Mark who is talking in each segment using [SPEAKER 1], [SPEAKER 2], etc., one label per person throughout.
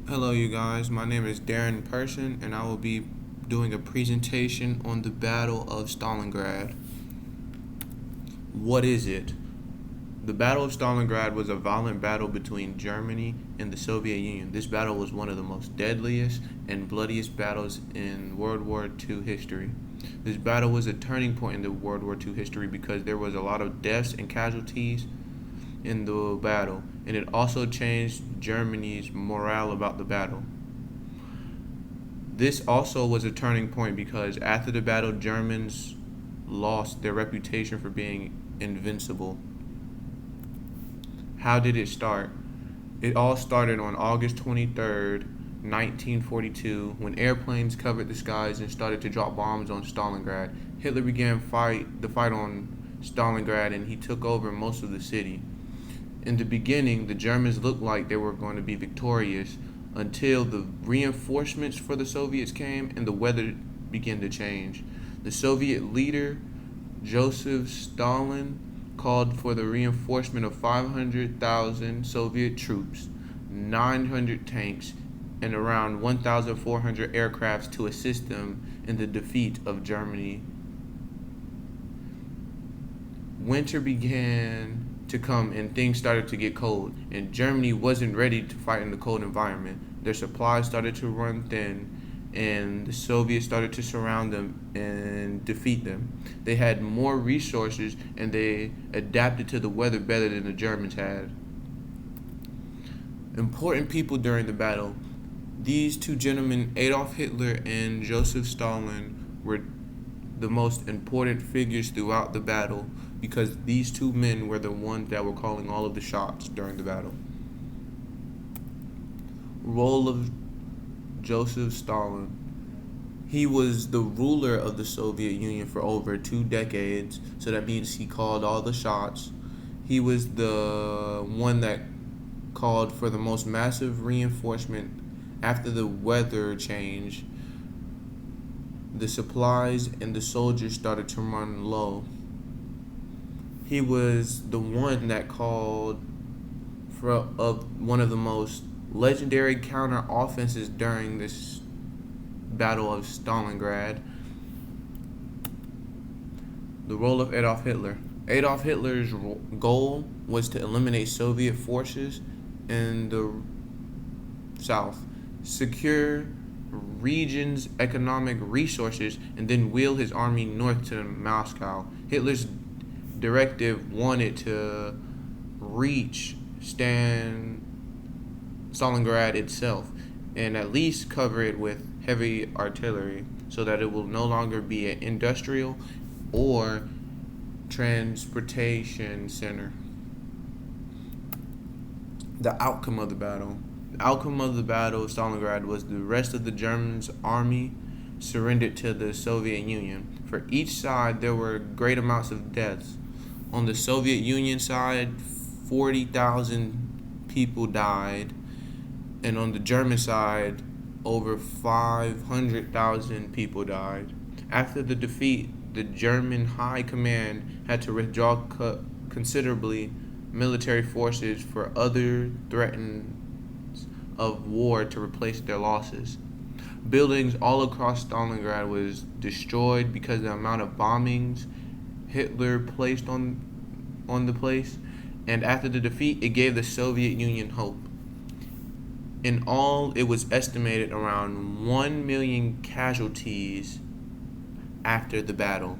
[SPEAKER 1] Hello, you guys. My name is Darren Person, and I will be doing a presentation on the Battle of Stalingrad. What is it? The Battle of Stalingrad was a violent battle between Germany and the Soviet Union. This battle was one of the most deadliest and bloodiest battles in World War II history. This battle was a turning point in the World War II history because there was a lot of deaths and casualties in the battle, and it also changed Germany's morale about the battle. This also was a turning point because after the battle, Germans lost their reputation for being invincible. How did it start? It all started on August 23rd, 1942, when airplanes covered the skies and started to drop bombs on Stalingrad. Hitler began the fight on Stalingrad, and he took over most of the city. In the beginning, the Germans looked like they were going to be victorious until the reinforcements for the Soviets came and the weather began to change. The Soviet leader, Joseph Stalin, called for the reinforcement of 500,000 Soviet troops, 900 tanks, and around 1,400 aircrafts to assist them in the defeat of Germany. Winter began to come and things started to get cold, and Germany wasn't ready to fight in the cold environment. Their supplies started to run thin, and the Soviets started to surround them and defeat them. They had more resources, and they adapted to the weather better than the Germans had. Important people during the battle. These two gentlemen, Adolf Hitler and Joseph Stalin, were the most important figures throughout the battle because these two men were the ones that were calling all of the shots during the battle. Role of Joseph Stalin. He was the ruler of the Soviet Union for over 2 decades, so that means he called all the shots. He was the one that called for the most massive reinforcement after the weather changed. The supplies and the soldiers started to run low. He was the one that called for one of the most legendary counter offenses during this Battle of Stalingrad. The role of Adolf Hitler. Adolf Hitler's goal was to eliminate Soviet forces in the South, secure region's economic resources, and then wheel his army north to Moscow. Hitler's directive wanted to reach Stalingrad itself and at least cover it with heavy artillery so that it will no longer be an industrial or transportation center. The outcome of the battle. The outcome of the Battle of Stalingrad was the rest of the Germans' army surrendered to the Soviet Union. For each side, there were great amounts of deaths. On the Soviet Union side, 40,000 people died, and on the German side, over 500,000 people died. After the defeat, the German High Command had to withdraw considerably military forces for other threats of war to replace their losses. Buildings all across Stalingrad was destroyed because of the amount of bombings Hitler placed on the place, and after the defeat, it gave the Soviet Union hope. In all, it was estimated around 1 million casualties after the battle.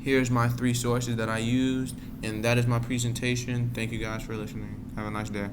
[SPEAKER 1] Here's my 3 sources that I used, and that is my presentation. Thank you guys for listening. Have a nice day.